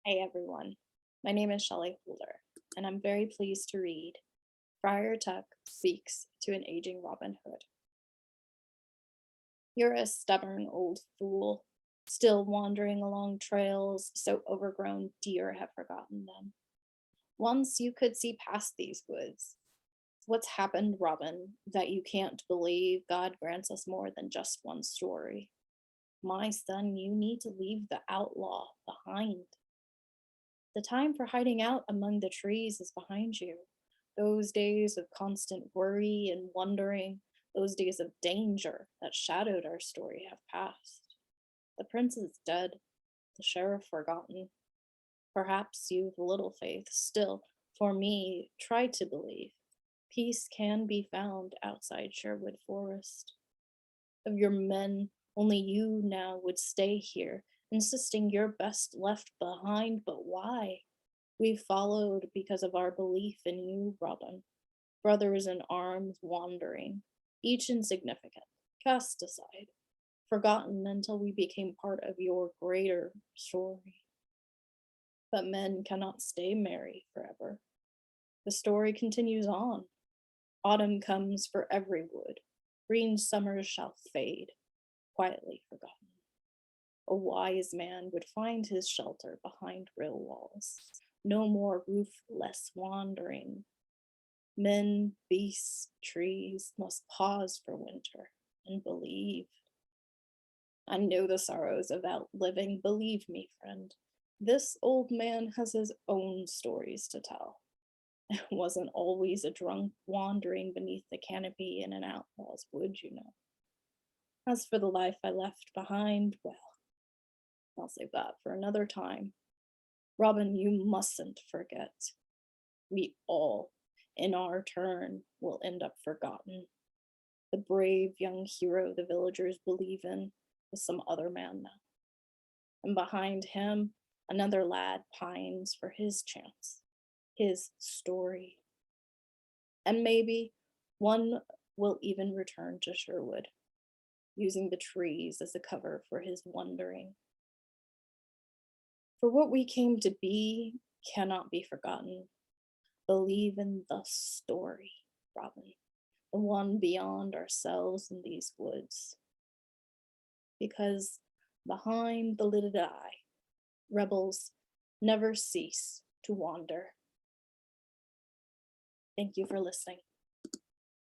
Hey everyone, my name is Shelly Holder, and I'm very pleased to read Friar Tuck Speaks to an Aging Robin Hood. You're a stubborn old fool, still wandering along trails so overgrown deer have forgotten them. Once you could see past these woods. What's happened, Robin, that you can't believe God grants us more than just one story? My son, you need to leave the outlaw behind. The time for hiding out among the trees is behind you. Those days of constant worry and wondering, those days of danger that shadowed our story have passed. The prince is dead, the sheriff forgotten. Perhaps you've little faith. Still, for me, try to believe. Peace can be found outside Sherwood Forest. Of your men, only you now would stay here, insisting you're best left behind, but why? We followed because of our belief in you, Robin. Brothers in arms wandering, each insignificant, cast aside, forgotten until we became part of your greater story. But men cannot stay merry forever. The story continues on. Autumn comes for every wood. Green summers shall fade, quietly forgotten. A wise man would find his shelter behind rill walls. No more roofless wandering. Men, beasts, trees must pause for winter and believe. I know the sorrows of outliving, believe me, friend. This old man has his own stories to tell. It wasn't always a drunk wandering beneath the canopy in an outlaw's wood, you know. As for the life I left behind, well, I'll save that for another time. Robin, you mustn't forget. We all, in our turn, will end up forgotten. The brave young hero the villagers believe in is some other man now. And behind him, another lad pines for his chance, his story. And maybe one will even return to Sherwood, using the trees as a cover for his wandering. For what we came to be cannot be forgotten. Believe in the story, Robin, the one beyond ourselves in these woods. Because behind the lidded eye, rebels never cease to wander. Thank you for listening.